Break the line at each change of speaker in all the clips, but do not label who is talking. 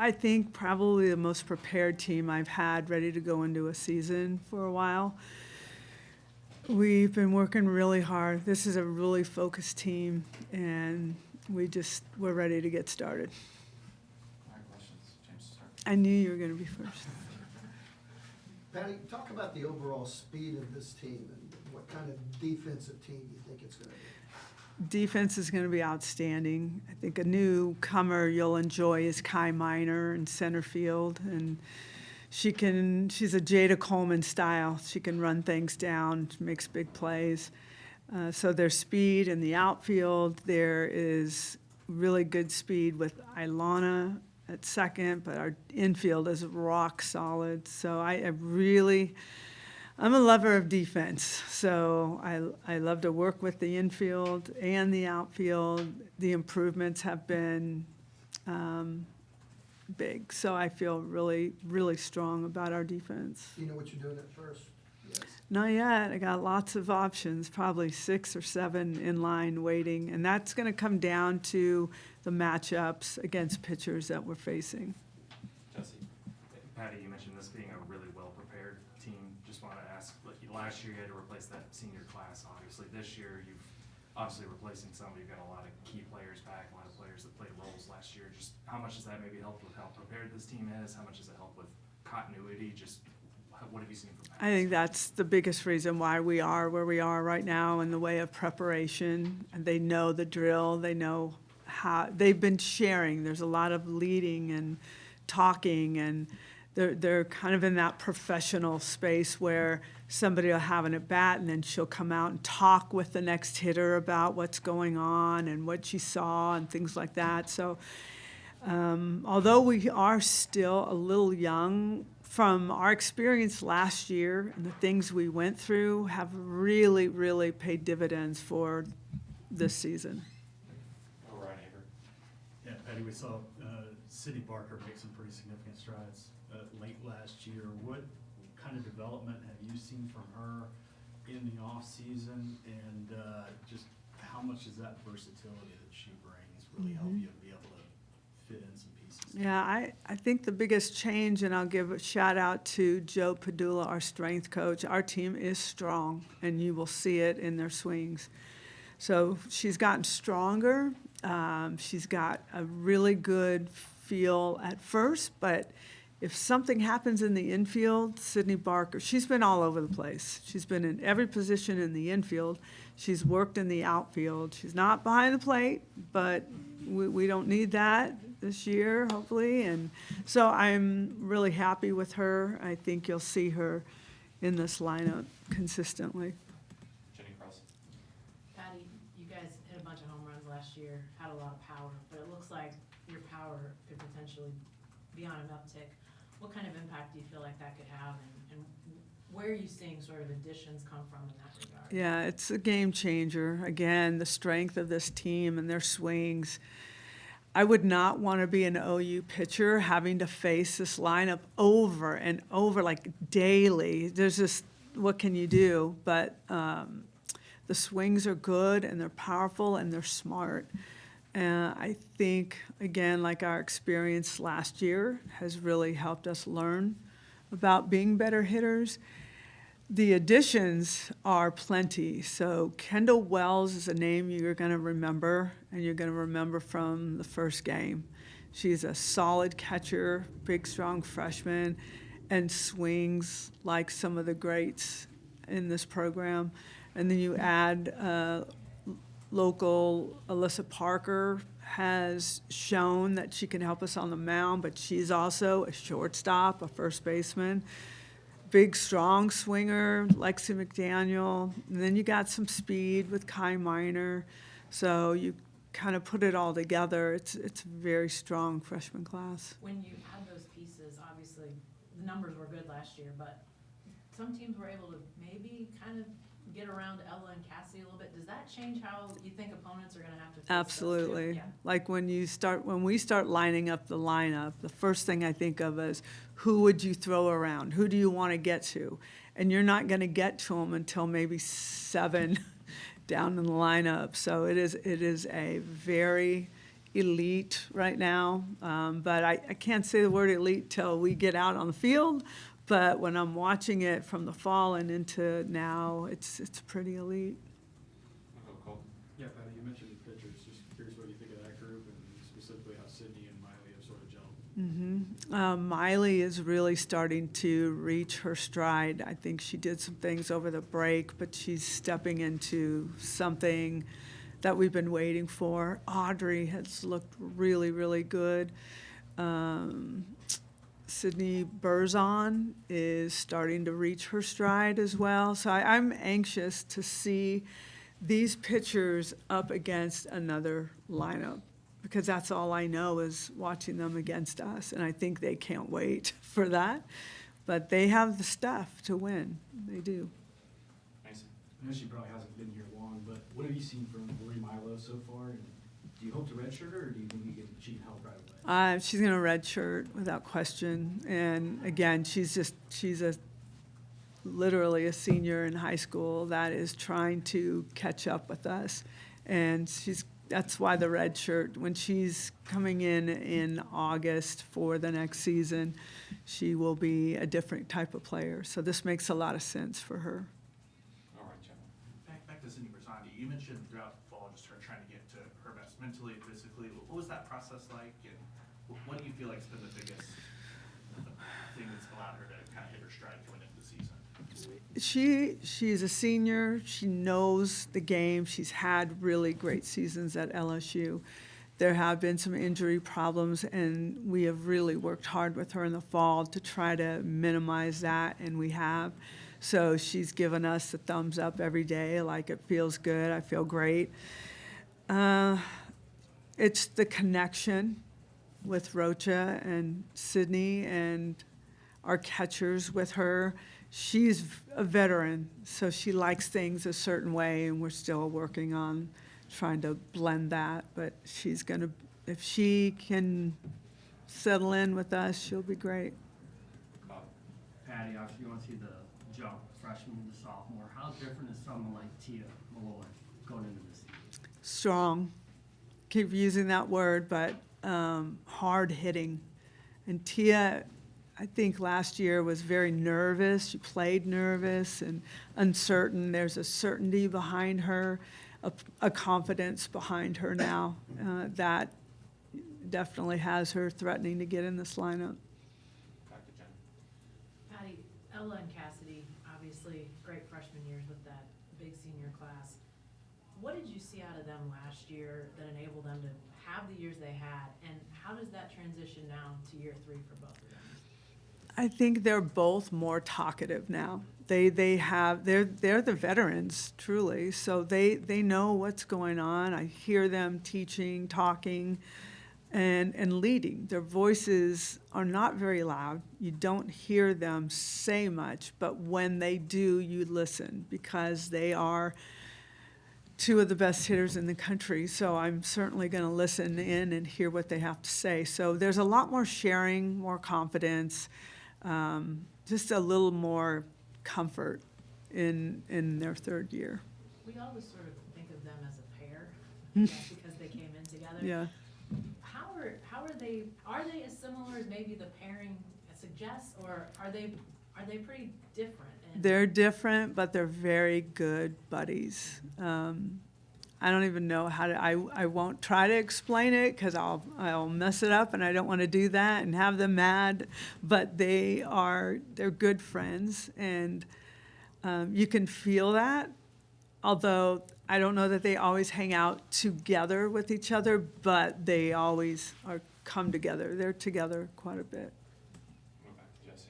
I think probably the most prepared team I've had ready to go into a season for a while. We've been working really hard. This is a really focused team, and we're ready to get started.
All right, questions? James, start.
I knew you were going to be first.
Patty, talk about the overall speed of this team and what kind of defensive team you think it's going to be.
Defense is going to be outstanding. I think a newcomer you'll enjoy is Kai Miner in center field, and she's a Jada Coleman style. She can run things down, makes big plays. So there's speed in the outfield. There is really good speed with Ilana at second, but our infield is rock solid. So I'm a lover of defense, so I love to work with the infield and the outfield. The improvements have been big, so I feel really, really strong about our defense.
Do you know what you're doing at first? Yes.
Not yet. I got lots of options, probably 6 or 7 in line waiting, and that's going to come down to the matchups against pitchers that we're facing.
Jesse.
Patty, you mentioned this being a really well-prepared team. Just want to ask, last year you had to replace that senior class, obviously. This year you've obviously replacing some, you've got a lot of key players back, a lot of players that played roles last year. Just how much has that maybe helped with how prepared this team is? How much has it helped with continuity? Just what have you seen from that?
I think that's the biggest reason why we are where we are right now in the way of preparation. And they know the drill. They know how they've been sharing. There's a lot of leading and talking, and they're kind of in that professional space where somebody will have an at-bat and then she'll come out and talk with the next hitter about what's going on and what she saw and things like that. So although we are still a little young, from our experience last year and the things we went through have really, really paid dividends for this season.
Oh, Ryan Haber.
Yeah, Patty, we saw Sydney Barker make some pretty significant strides late last year. What kind of development have you seen from her in the off season, and just how much does that versatility that she brings really help you be able to fit in some pieces?
Yeah, I think the biggest change, and I'll give a shout out to Joe Padula, our strength coach. Our team is strong, and you will see it in their swings. So she's gotten stronger. She's got a really good feel at first, but if something happens in the infield, Sydney Barker, she's been all over the place. She's been in every position in the infield. She's worked in the outfield. She's not behind the plate, but we don't need that this year, hopefully. And so I'm really happy with her. I think you'll see her in this lineup consistently.
Jenny Cross.
Patty, you guys hit a bunch of home runs last year, had a lot of power, but it looks like your power could potentially be on an uptick. What kind of impact do you feel like that could have, and where are you seeing sort of additions come from in that regard?
Yeah, it's a game changer. Again, the strength of this team and their swings. I would not want to be an OU pitcher having to face this lineup over and over, like daily. There's just, what can you do? But the swings are good, and they're powerful, and they're smart. I think, again, like our experience last year has really helped us learn about being better hitters. The additions are plenty. So Kendall Wells is a name you're going to remember, and you're going to remember from the first game. She's a solid catcher, big, strong freshman, and swings like some of the greats in this program. And then you add local Alyssa Parker has shown that she can help us on the mound, but she's also a shortstop, a first baseman. Big, strong swinger, Lexi McDaniel. And then you got some speed with Kai Miner. So you kind of put it all together. It's a very strong freshman class.
When you add those pieces, obviously the numbers were good last year, but some teams were able to maybe kind of get around Ella and Cassie a little bit. Does that change how you think opponents are going to have to face
Absolutely.
those two? Yeah.
Like when we start lining up the lineup, the first thing I think of is who would you throw around? Who do you want to get to? And you're not going to get to them until maybe 7 down in the lineup. So it is a very elite right now. But I can't say the word elite till we get out on the field. But when I'm watching it from the fall and into now, it's pretty elite.
We'll go Colton.
Yeah, Patty, you mentioned the pitchers. Just curious what you think of that group and specifically how Sydney and Miley have sort of gelled.
Miley is really starting to reach her stride. I think she did some things over the break, but she's stepping into something that we've been waiting for. Audrey has looked really, really good. Sydney Berzon is starting to reach her stride as well. So I'm anxious to see these pitchers up against another lineup, because that's all I know is watching them against us, and I think they can't wait for that. But they have the stuff to win. They do.
Mason.
I know she probably hasn't been here long, but what have you seen from Marie Milo so far? And do you hope to redshirt her, or do you think she can help right away?
She's going to redshirt without question. And again, she's literally a senior in high school that is trying to catch up with us. And that's why the red shirt, when she's coming in August for the next season, she will be a different type of player. So this makes a lot of sense for her.
All right, Jeff.
Back to Cindy Berzandi, you mentioned throughout the fall just her trying to get to her best mentally, physically. What was that process like, and what do you feel like has been the biggest thing that's allowed her to kind of hit her stride going into the season?
She's a senior. She knows the game. She's had really great seasons at LSU. There have been some injury problems, and we have really worked hard with her in the fall to try to minimize that, and we have. So she's given us the thumbs up every day, like it feels good, I feel great. It's the connection with Rocha and Sydney and our catchers with her. She's a veteran, so she likes things a certain way, and we're still working on trying to blend that. But she's going to, if she can settle in with us, she'll be great.
Bob.
Patty, obviously you want to see the jump freshman to sophomore. How different is someone like Tia Malloy going into this season?
Strong. Keep using that word, but hard hitting. And Tia, I think last year was very nervous. She played nervous and uncertain. There's a certainty behind her, a confidence behind her now that definitely has her threatening to get in this lineup.
Back to Jen.
Patty, Ella and Cassidy, obviously great freshman years with that big senior class. What did you see out of them last year that enabled them to have the years they had, and how does that transition now to year 3 for both of them?
I think they're both more talkative now. They're the veterans, truly, so they know what's going on. I hear them teaching, talking, and leading. Their voices are not very loud. You don't hear them say much, but when they do, you listen, because they are two of the best hitters in the country. So I'm certainly going to listen in and hear what they have to say. So there's a lot more sharing, more confidence, just a little more comfort in their third year.
We always sort of think of them as a pair, I guess, because they came in together.
Yeah.
How are they as similar as maybe the pairing suggests, or are they pretty different? And
They're different, but they're very good buddies. I don't even know how to, I won't try to explain it because I'll mess it up, and I don't want to do that and have them mad, but they're good friends, and you can feel that, although I don't know that they always hang out together with each other, but they always come together. They're together quite a bit.
Go back to Jesse.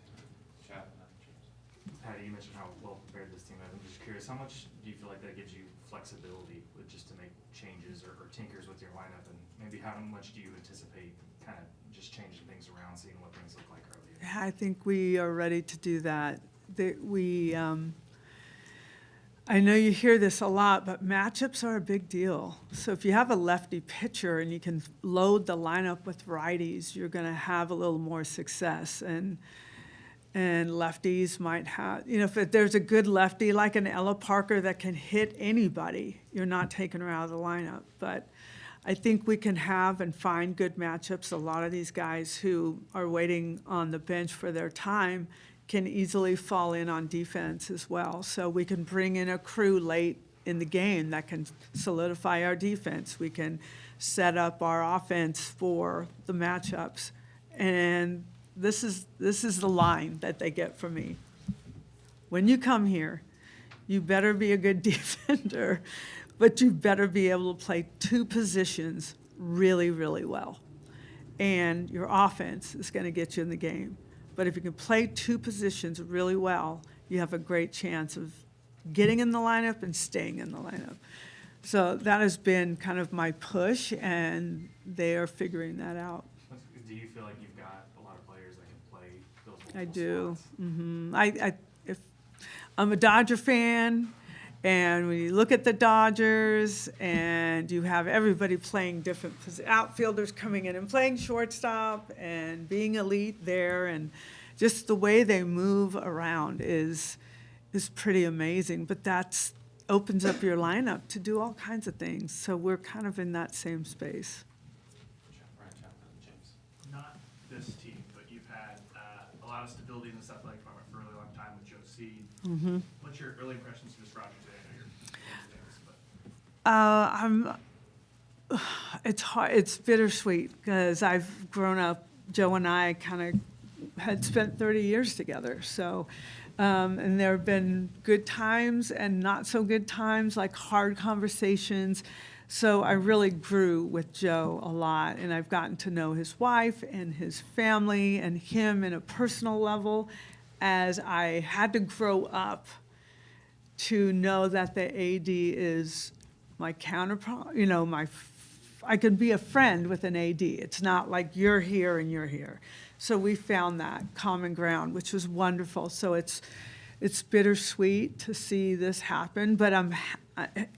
Chad and then James.
Patty, you mentioned how well prepared this team is. I'm just curious, how much do you feel like that gives you flexibility with just to make changes or tinkers with your lineup, and maybe how much do you anticipate kind of just changing things around, seeing what things look like earlier?
I think we are ready to do that. I know you hear this a lot, but matchups are a big deal. So if you have a lefty pitcher and you can load the lineup with righties, you're going to have a little more success. And lefties might have, if there's a good lefty like an Ella Parker that can hit anybody, you're not taking her out of the lineup. But I think we can have and find good matchups. A lot of these guys who are waiting on the bench for their time can easily fall in on defense as well. So we can bring in a crew late in the game that can solidify our defense. We can set up our offense for the matchups. And this is the line that they get from me. When you come here, you better be a good defender, but you better be able to play two positions really, really well. And your offense is going to get you in the game. But if you can play two positions really well, you have a great chance of getting in the lineup and staying in the lineup. So that has been kind of my push, and they are figuring that out.
Do you feel like you've got a lot of players that can play those multiple
I do.
spots?
If I'm a Dodger fan, and when you look at the Dodgers, and you have everybody playing different outfielders coming in and playing shortstop and being elite there, and just the way they move around is pretty amazing. But that's opens up your lineup to do all kinds of things. So we're kind of in that same space.
Brian Chapman, James.
Not this team, but you've had a lot of stability and stuff like from a really long time with Joe Seed. What's your early impressions of this Roger today? I know you're
It's hard. It's bittersweet because I've grown up. Joe and I kind of had spent 30 years together. So, and there have been good times and not so good times, like hard conversations. So I really grew with Joe a lot, and I've gotten to know his wife and his family and him in a personal level, as I had to grow up to know that the AD is my counterpart, I could be a friend with an AD. It's not like you're here and you're here. So we found that common ground, which was wonderful. So it's bittersweet to see this happen, but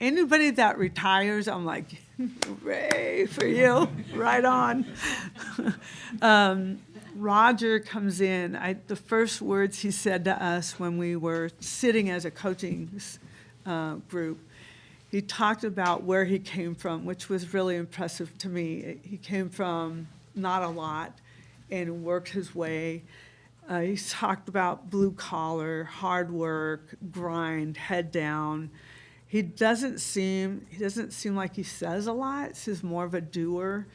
anybody that retires, I'm like, hooray for you, right on. Roger comes in, the first words he said to us when we were sitting as a coaching group, he talked about where he came from, which was really impressive to me. He came from not a lot and worked his way. He talked about blue collar, hard work, grind, head down. He doesn't seem like he says a lot. He's more of a doer.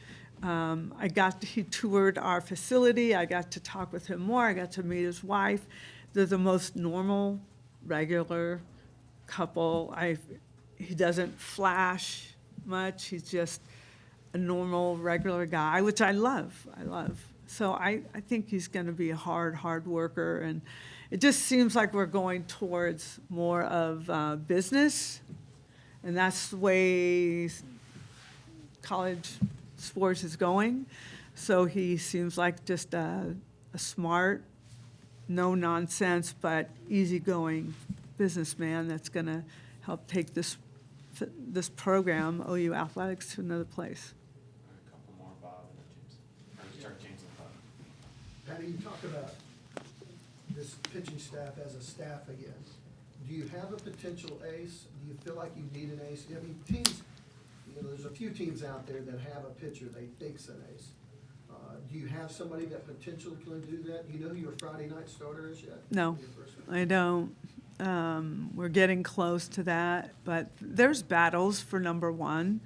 He toured our facility. I got to talk with him more. I got to meet his wife. They're the most normal, regular couple. He doesn't flash much. He's just a normal, regular guy, which I love. So I think he's going to be a hard worker. And it just seems like we're going towards more of business. And that's the way college sports is going. So he seems like just a smart, no nonsense, but easygoing businessman that's going to help take this program, OU Athletics, to another place.
A couple more, Bob, and then James. Or start James and Bob.
Patty, you talk about this pitching staff as a staff again. Do you have a potential ace? Do you feel like you need an ace? I mean, teams, there's a few teams out there that have a pitcher they think's an ace. Do you have somebody that potentially can do that? Do you know who your Friday night starter is yet?
No, I don't. We're getting close to that, but there's battles for number one.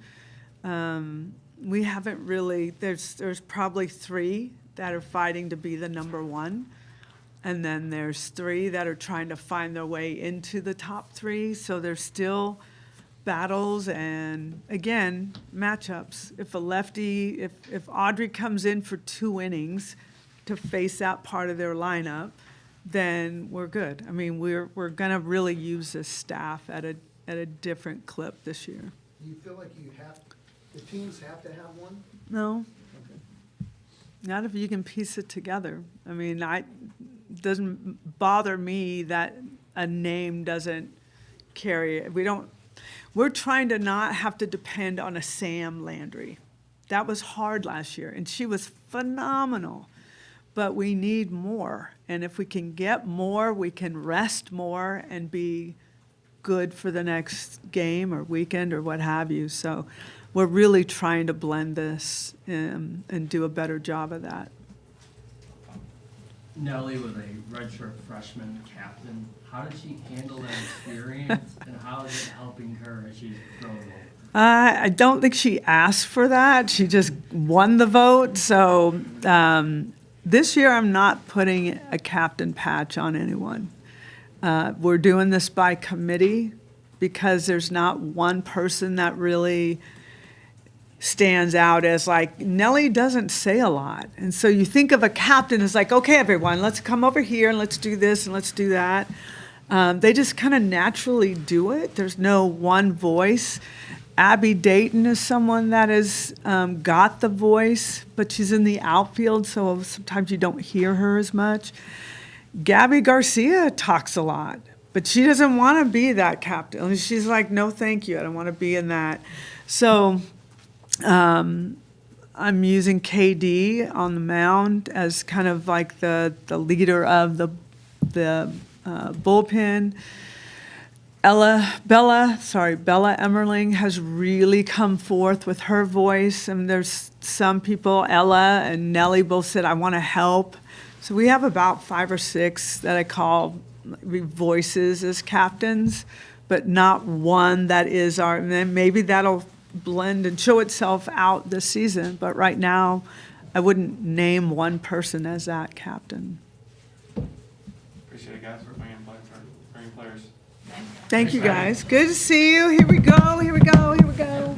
We haven't really, there's probably 3 that are fighting to be the number one. And then there's 3 that are trying to find their way into the top 3. So there's still battles and, again, matchups. If a lefty, if Audrey comes in for 2 innings to face that part of their lineup, then we're good. I mean, we're going to really use this staff at a different clip this year.
Do you feel like the teams have to have one?
No,
Okay.
not if you can piece it together. I mean, doesn't bother me that a name doesn't carry it. We're trying to not have to depend on a Sam Landry. That was hard last year, and she was phenomenal. But we need more. And if we can get more, we can rest more and be good for the next game or weekend or what have you. So we're really trying to blend this and do a better job of that.
Nellie was a redshirt freshman captain. How did she handle that experience, and how is it helping her as she's growing older?
I don't think she asked for that. She just won the vote. So this year, I'm not putting a captain patch on anyone. We're doing this by committee because there's not one person that really stands out as like, Nellie doesn't say a lot. And so you think of a captain as like, okay, everyone, let's come over here and let's do this and let's do that. They just kind of naturally do it. There's no one voice. Abby Dayton is someone that has got the voice, but she's in the outfield, so sometimes you don't hear her as much. Gabby Garcia talks a lot, but she doesn't want to be that captain. She's like, no, thank you. I don't want to be in that. So I'm using KD on the mound as kind of like the leader of the bullpen. Bella Emmerling has really come forth with her voice. And there's some people, Ella and Nellie both said, I want to help. So we have about 5 or 6 that I call voices as captains, but not one that is our, and then maybe that'll blend and show itself out this season. But right now, I wouldn't name one person as that captain.
Appreciate it, guys, for bringing players.
Thank you, guys. Good to see you. Here we go, here we go, here we go.